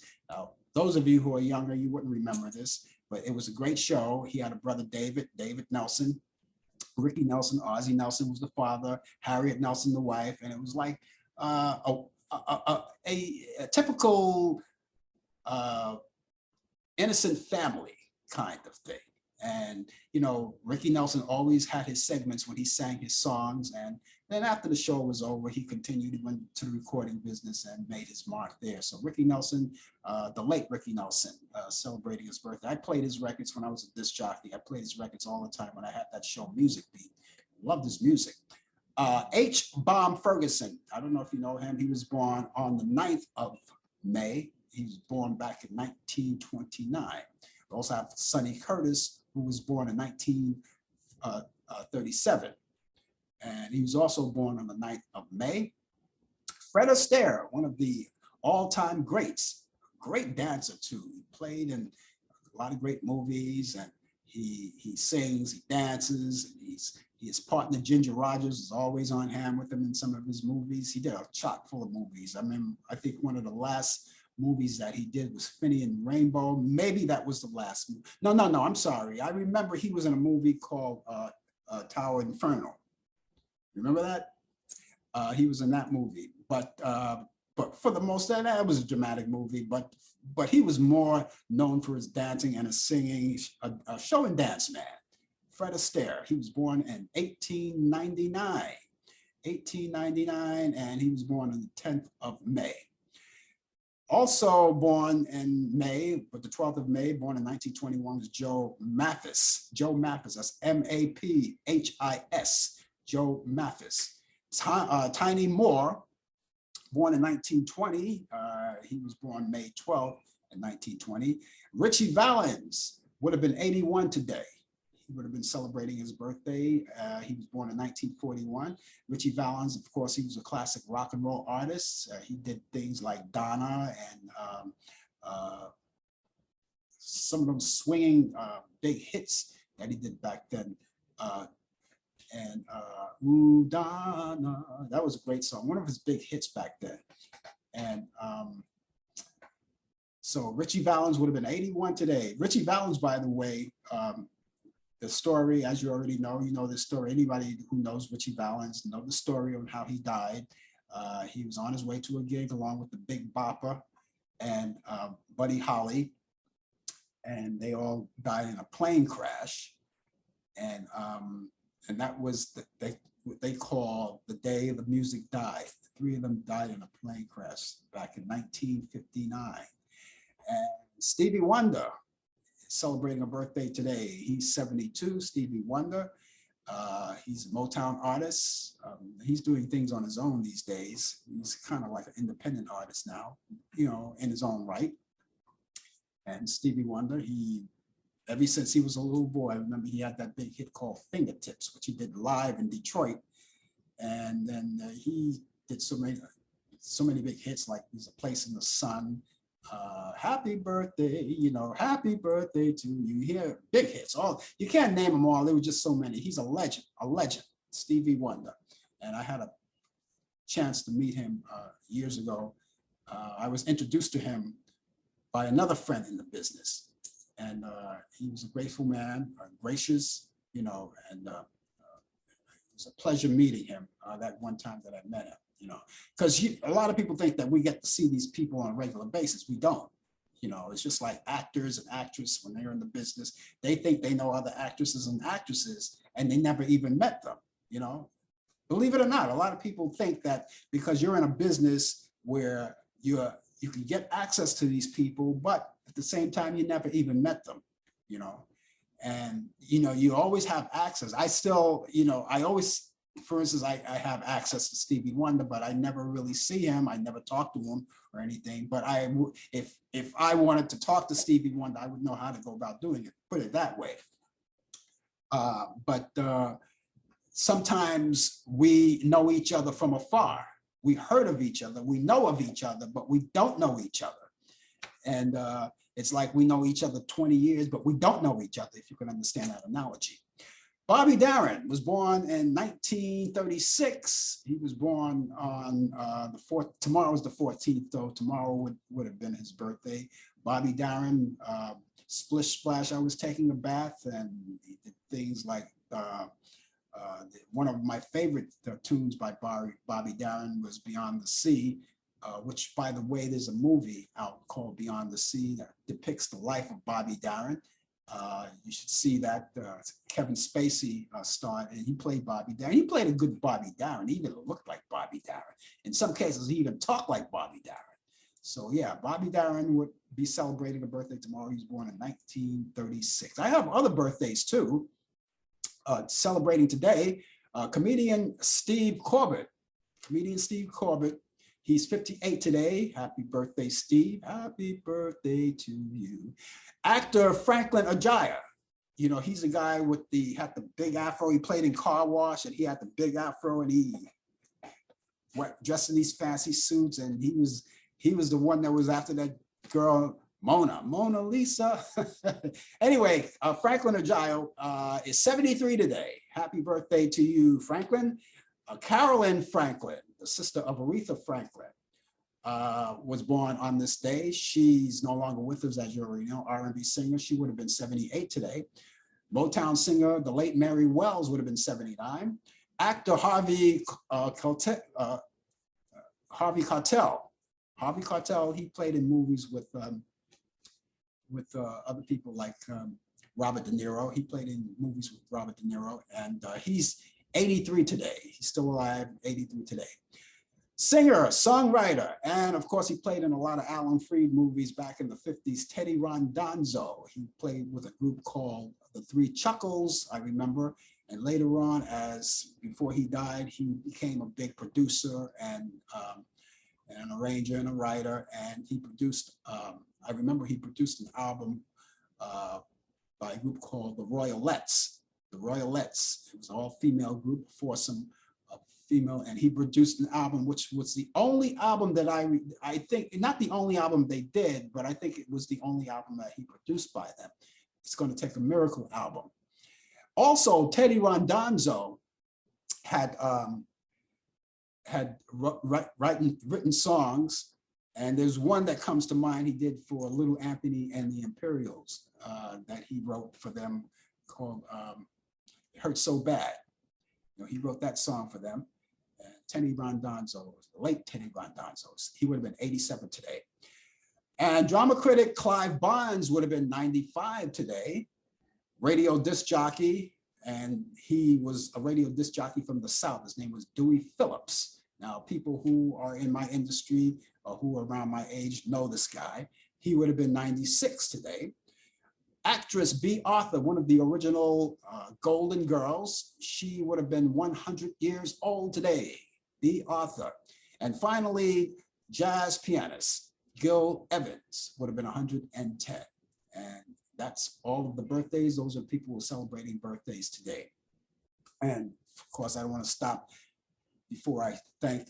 Those of you who are younger, you wouldn't remember this, but it was a great show. He had a brother, David Nelson, Ricky Nelson, Ozzie Nelson was the father, Harriet Nelson, the wife, and it was like a typical innocent family kind of thing. And, you know, Ricky Nelson always had his segments when he sang his songs. And then after the show was over, he continued, he went to the recording business and made his mark there. So Ricky Nelson, the late Ricky Nelson, celebrating his birthday. I played his records when I was a disc jockey. I played his records all the time when I had that show, Music Beat. Loved his music. H. Bomb Ferguson, I don't know if you know him. He was born on the 9th of May. He was born back in 1929. We also have Sonny Curtis, who was born in 1937. And he was also born on the 9th of May. Fred Astaire, one of the all-time greats, great dancer too. He played in a lot of great movies, and he sings, he dances, and his partner Ginger Rogers is always on hand with him in some of his movies. He did a chock full of movies. I mean, I think one of the last movies that he did was Finny and Rainbow. Maybe that was the last movie. No, I'm sorry. I remember he was in a movie called Tower Inferno. Remember that? He was in that movie. But for the most part, that was a dramatic movie. But he was more known for his dancing and his singing, a show and dance man. Fred Astaire. He was born in 1899, and he was born on the 10th of May. Also born in May, but the 12th of May, born in 1921, was Joe Mathis. Joe Mathis, that's M-A-P-H-I-S, Joe Mathis. Tiny Moore, born in 1920. He was born May 12th in 1920. Richie Valens would have been 81 today. He would have been celebrating his birthday. He was born in 1941. Richie Valens, of course, he was a classic rock and roll artist. He did things like Donna and some of those swinging big hits that he did back then. Ooh, Donna, that was a great song. One of his big hits back then. And so Richie Valens would have been 81 today. Richie Valens, by the way, the story, as you already know, you know the story. Anybody who knows Richie Valens know the story on how he died. He was on his way to a gig along with the Big Bopper and Buddy Holly, and they all died in a plane crash. And that was what they call the day the music died. The three of them died in a plane crash back in 1959. And Stevie Wonder, celebrating a birthday today. He's 72, Stevie Wonder. He's a Motown artist. He's doing things on his own these days. He's kind of like an independent artist now, you know, in his own right. And Stevie Wonder, ever since he was a little boy, I remember he had that big hit called Fingertips, which he did live in Detroit. And then he did so many big hits, like There's a Place in the Sun, Happy Birthday, you know, Happy Birthday to You. Here, big hits. You can't name them all. There were just so many. He's a legend, Stevie Wonder. And I had a chance to meet him years ago. I was introduced to him by another friend in the business. And he was a grateful man, gracious, you know, and it was a pleasure meeting him that one time that I met him. You know, because a lot of people think that we get to see these people on a regular basis. We don't. You know, it's just like actors and actresses when they're in the business. They think they know other actresses and actresses, and they never even met them. You know, believe it or not, a lot of people think that because you're in a business where you can get access to these people, but at the same time, you never even met them. You know, and you know, you always have access. I still, you know, I always for instance, I have access to Stevie Wonder, but I never really see him. I never talk to him or anything. But if I wanted to talk to Stevie Wonder, I would know how to go about doing it. Put it that way. But sometimes we know each other from afar. We heard of each other. We know of each other, but we don't know each other. And it's like we know each other 20 years, but we don't know each other, if you can understand that analogy. Bobby Darin was born in 1936. He was born on the 4th. Tomorrow is the 14th, though. Tomorrow would have been his birthday. Bobby Darin, splish splash, I was taking a bath, and he did things like one of my favorite tunes by Bobby Darin was Beyond the Sea, which, by the way, there's a movie out called Beyond the Sea that depicts the life of Bobby Darin. You should see that. Kevin Spacey starred, and he played Bobby Darin. He played a good Bobby Darin. He even looked like Bobby Darin. In some cases, he even talked like Bobby Darin. So yeah, Bobby Darin would be celebrating a birthday tomorrow. He was born in 1936. I have other birthdays too. Celebrating today, comedian Steve Corbett. Comedian Steve Corbett. He's 58 today. Happy birthday, Steve. Happy birthday to you. Actor Franklin Ajaya. You know, he's a guy with had the big afro. He played in Car Wash, and he had the big afro, and he dressed in these fancy suits, and he was the one that was after that girl, Mona Lisa. Anyway, Franklin Ajaya is 73 today. Happy birthday to you, Franklin. Carolyn Franklin, the sister of Aretha Franklin, was born on this day. She's no longer with us, as you already know, R&B singer. She would have been 78 today. Motown singer, the late Mary Wells, would have been 79. Actor Harvey Keitel. Harvey Keitel, he played in movies with other people like Robert De Niro. He played in movies with Robert De Niro, and he's 83 today. He's still alive, 83 today. Singer, songwriter, and of course he played in a lot of Alan Freed movies back in the 50s, Teddy Rondonzo. He played with a group called the Three Chuckles, I remember, and later on, before he died, he became a big producer and an arranger and a writer, and he produced, I remember he produced an album by a group called the Royalettes. The Royalettes, it was an all-female group, foursome of female, and he produced an album which was the only album that I think, not the only album they did, but I think it was the only album that he produced by them. It's Gonna Take a Miracle album. Also, Teddy Rondonzo had written songs, and there's one that comes to mind he did for Little Anthony and the Imperials that he wrote for them called It Hurts So Bad. You know, he wrote that song for them. And Teddy Rondonzo, the late Teddy Rondonzo, he would have been 87 today. And drama critic Clive Barnes would have been 95 today. Radio disc jockey, and he was a radio disc jockey from the South. His name was Dewey Phillips. Now, people who are in my industry or who are around my age know this guy. He would have been 96 today. Actress Bea Arthur, one of the original Golden Girls, she would have been 100 years old today, Bea Arthur. And finally, jazz pianist Gil Evans would have been 110. And that's all of the birthdays. Those are people who are celebrating birthdays today. And of course, I don't want to stop before I thank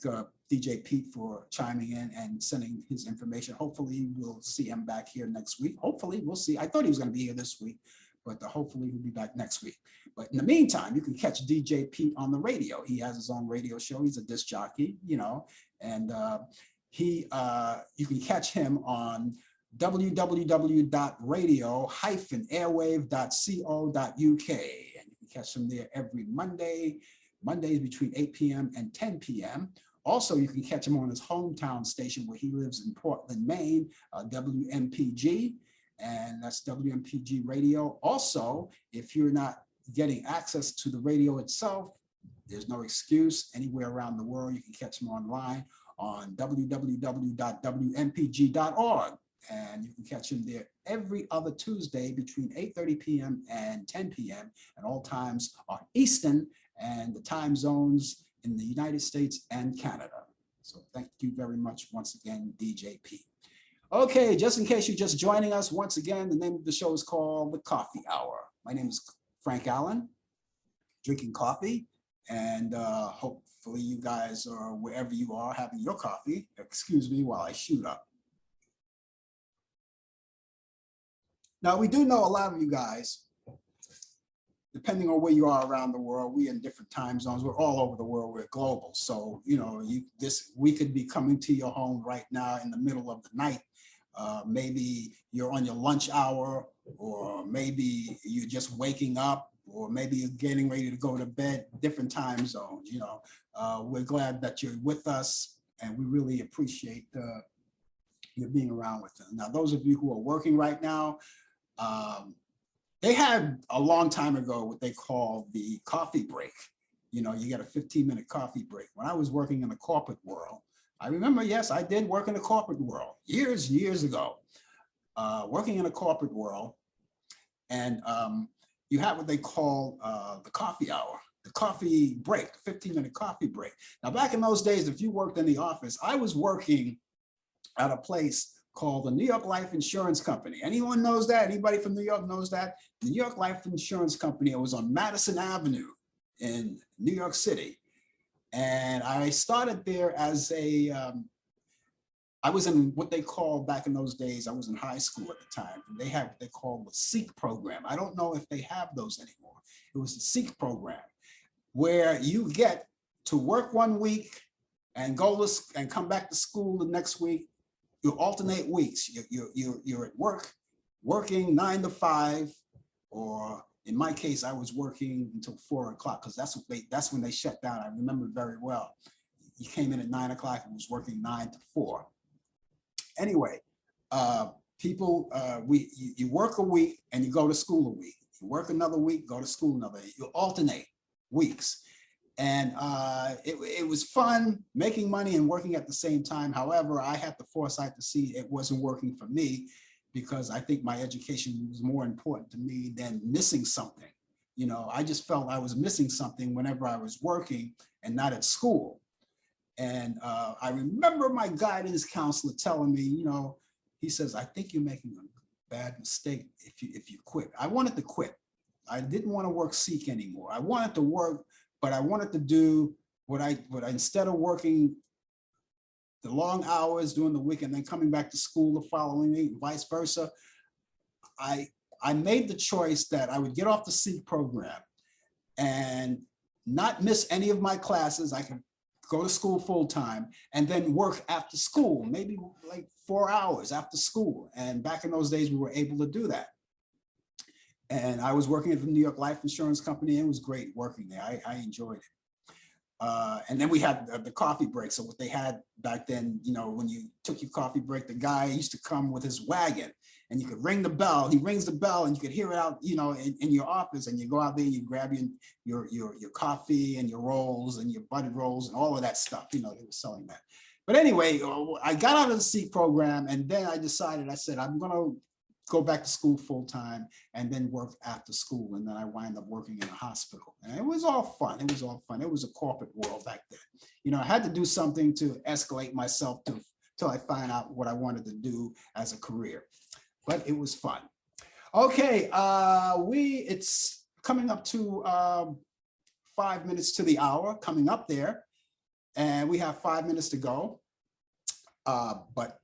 DJ Pete for chiming in and sending his information. Hopefully we'll see him back here next week. Hopefully, we'll see. I thought he was going to be here this week, but hopefully he'll be back next week. But in the meantime, you can catch DJ Pete on the radio. He has his own radio show. He's a disc jockey, you know, and you can catch him on www.radio-airwave.co.uk, and you can catch him there every Mondays between 8 p.m. and 10 p.m. Also, you can catch him on his hometown station where he lives in Portland, Maine, WMPG, and that's WMPG Radio. Also, if you're not getting access to the radio itself, there's no excuse. Anywhere around the world, you can catch him online on www.wmpg.org. and you can catch him there every other Tuesday between 8:30 p.m. and 10 p.m. and all times are Eastern, and the time zones in the United States and Canada. So thank you very much once again, DJP. Okay, just in case you're just joining us, once again, the name of the show is called The Coffee Hour. My name is Frank Allan, drinking coffee, and hopefully you guys are wherever you are having your coffee. Excuse me while I shoot up. Now, we do know a lot of you guys, depending on where you are around the world, we in different time zones, we're all over the world, we're global. So, you know, we could be coming to your home right now in the middle of the night. Maybe you're on your lunch hour, or maybe you're just waking up, or maybe you're getting ready to go to bed, different time zones. You know, we're glad that you're with us, and we really appreciate you being around with us. Now, those of you who are working right now, they had a long time ago what they call the coffee break. You know, you get a 15-minute coffee break. When I was working in the corporate world, I remember, yes, I did work in the corporate world years ago, working in a corporate world. And you have what they call the coffee hour, the coffee break, 15-minute coffee break. Now, back in those days, if you worked in the office, I was working at a place called the New York Life Insurance Company. Anyone knows that? Anybody from New York knows that? The New York Life Insurance Company, it was on Madison Avenue in New York City. And I started there as I was in what they call, back in those days, I was in high school at the time. And they have what they call the SEEK program. I don't know if they have those anymore. It was the SEEK program, where you get to work 1 week and and come back to school the next week. You alternate weeks. You're at work, working 9 to 5, or in my case, I was working until 4 o'clock, because that's when they shut down. I remember very well. You came in at 9 o'clock and was working 9 to 4. Anyway, people, you work a week and you go to school a week. You work another week, go to school another. You alternate weeks. And it was fun making money and working at the same time. However, I had the foresight to see it wasn't working for me, because I think my education was more important to me than missing something. You know, I just felt I was missing something whenever I was working and not at school. And I remember my guidance counselor telling me, you know, he says, I think you're making a bad mistake if you quit. I wanted to quit. I didn't want to work SEEK anymore. I wanted to work, but I wanted to do what I instead of working the long hours during the week and then coming back to school the following week, vice versa. I made the choice that I would get off the SEEK program and not miss any of my classes. I could go to school full time and then work after school, maybe like 4 hours after school. And back in those days, we were able to do that. And I was working at the New York Life Insurance Company. It was great working there. I enjoyed it. And then we had the coffee break. So what they had back then, you know, when you took your coffee break, the guy used to come with his wagon and you could ring the bell. He rings the bell and you could hear it out, you know, in your office, and you go out there and you grab your coffee and your rolls and your buttered rolls and all of that stuff. You know, they were selling that. But anyway, I got out of the SEEK program, and then I decided, I said, I'm going to go back to school full time and then work after school. And then I wind up working in a hospital. And it was all fun. It was all fun. It was a corporate world back then. You know, I had to do something to escalate myself till I find out what I wanted to do as a career. But it was fun. Okay, it's coming up to 5 minutes to the hour, coming up there. And we have 5 minutes to go. But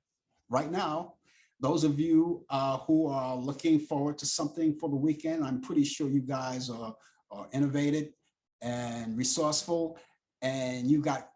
right now, those of you who are looking forward to something for the weekend, I'm pretty sure you guys are innovative and resourceful, and you got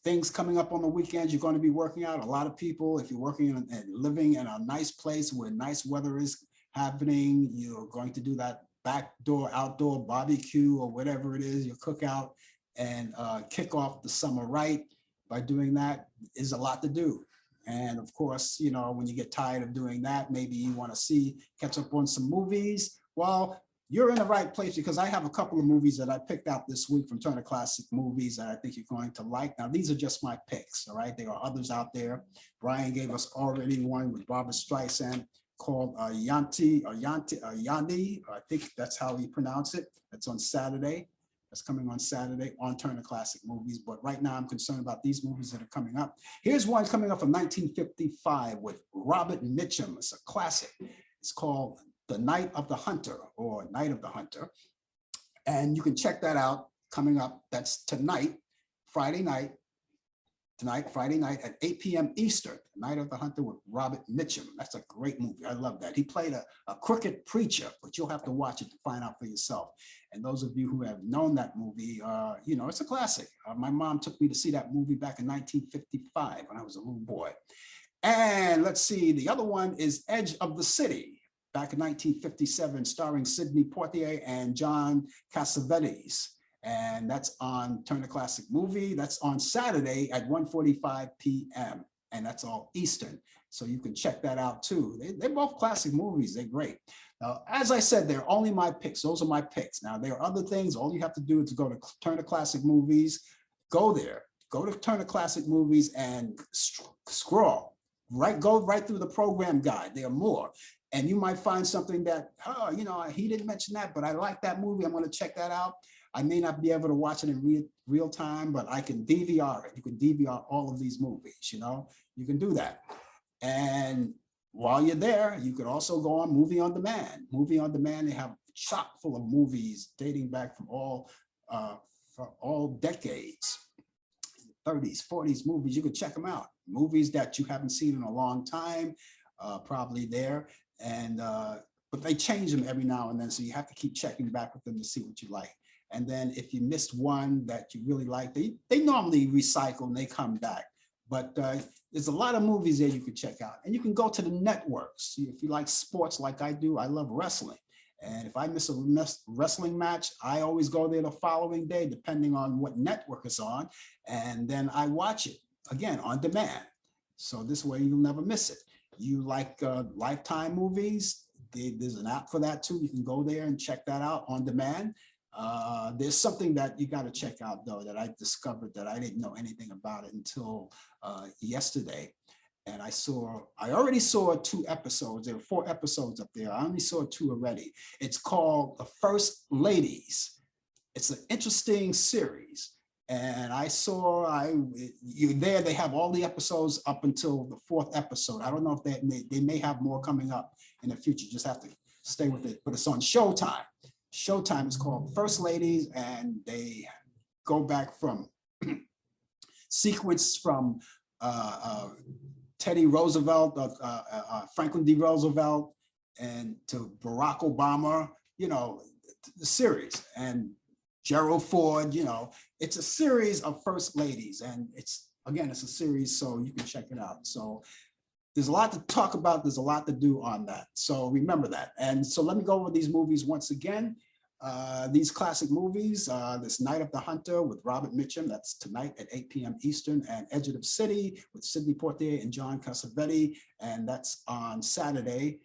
things coming up on the weekends you're going to be working out. A lot of people, if you're working and living in a nice place where nice weather is happening, you're going to do that backdoor outdoor barbecue or whatever it is, your cookout, and kick off the summer right. By doing that is a lot to do. And of course, you know, when you get tired of doing that, maybe you want to catch up on some movies. Well, you're in the right place because I have a couple of movies that I picked out this week from Turner Classic Movies that I think you're going to like. Now, these are just my picks, all right? There are others out there. Brian gave us already one with Barbara Streisand called Yanti, Yandi. I think that's how you pronounce it. That's on Saturday. That's coming on Saturday on Turner Classic Movies. But right now I'm concerned about these movies that are coming up. Here's one coming up from 1955 with Robert Mitchum. It's a classic. It's called The Night of the Hunter or Night of the Hunter. And you can check that out coming up. That's tonight, Friday night at 8 p.m. Eastern, Night of the Hunter with Robert Mitchum. That's a great movie. I love that. He played a crooked preacher, but you'll have to watch it to find out for yourself. And those of you who have known that movie, you know, it's a classic. My mom took me to see that movie back in 1955 when I was a little boy. And let's see, the other one is Edge of the City, back in 1957, starring Sidney Poitier and John Cassavetes. And that's on Turner Classic Movie. That's on Saturday at 1:45 p.m. And that's all Eastern. So you can check that out too. They're both classic movies. They're great. Now, as I said, they're only my picks. Those are my picks. Now, there are other things. All you have to do is go to Turner Classic Movies. Go there. Go to Turner Classic Movies and scroll. Go right through the program guide. There are more. And you might find something that, oh, you know, he didn't mention that, but I like that movie. I'm going to check that out. I may not be able to watch it in real time, but I can DVR it. You can DVR all of these movies, you know, you can do that. And while you're there, you could also go on Movie on Demand. Movie on Demand, they have chock full of movies dating back from all decades, 30s, 40s movies. You can check them out. Movies that you haven't seen in a long time, probably there. And but they change them every now and then, so you have to keep checking back with them to see what you like. And then if you missed one that you really like, they normally recycle and they come back. But there's a lot of movies there you can check out. And you can go to the networks. If you like sports like I do, I love wrestling. And if I miss a wrestling match, I always go there the following day, depending on what network it's on. And then I watch it, again, on demand. So this way you'll never miss it. You like Lifetime movies, there's an app for that too. You can go there and check that out on demand. There's something that you got to check out though that I discovered that I didn't know anything about it until yesterday. And I already saw 2 episodes. There were 4 episodes up there. I only saw 2 already. It's called The First Ladies. It's an interesting series. And they have all the episodes up until the 4th episode. I don't know if they may have more coming up in the future. Just have to stay with it. But it's on Showtime. Showtime is called First Ladies, and they go back from sequence from Teddy Roosevelt, Franklin D. Roosevelt, and to Barack Obama, you know, the series, and Gerald Ford, you know, it's a series of First Ladies, and it's a series, so you can check it out. So there's a lot to talk about. There's a lot to do on that. So remember that. And so let me go over these movies once again. These classic movies, this Night of the Hunter with Robert Mitchum, that's tonight at 8 p.m. Eastern, and Edge of the City with Sidney Poitier and John Cassavetes, and that's on Saturday.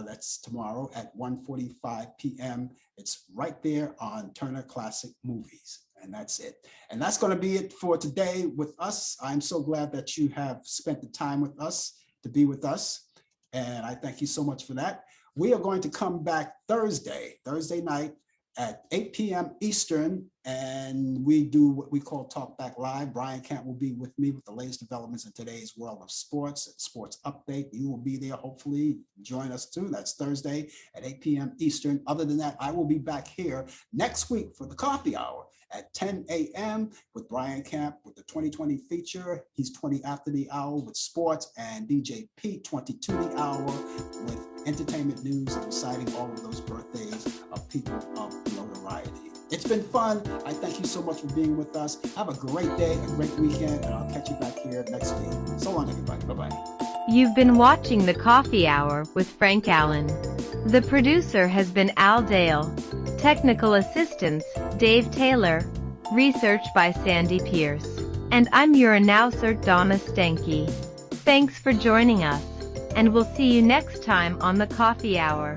That's tomorrow at 1:45 p.m. It's right there on Turner Classic Movies. And that's it. And that's going to be it for today with us. I'm so glad that you have spent the time with us to be with us. And I thank you so much for that. We are going to come back Thursday night at 8 p.m. Eastern, and we do what we call Talk Back Live. Brian Camp will be with me with the latest developments in today's world of sports and sports update. You will be there, hopefully. Join us too. That's Thursday at 8 p.m. Eastern. Other than that, I will be back here next week for the coffee hour at 10 a.m. with Brian Camp with the 2020 feature. He's 20 after the hour with sports, and DJ Pete 22 the hour with entertainment news and reciting all of those birthdays of people of notoriety. It's been fun. I thank you so much for being with us. Have a great day, a great weekend, and I'll catch you back here next week. So long, everybody. Bye-bye. You've been watching The Coffee Hour with Frank Allan. The producer has been Al Dale. Technical assistance, Dave Taylor. Research by Sandy Pierce. And I'm your announcer, Donna Stenke. Thanks for joining us, and we'll see you next time on The Coffee Hour.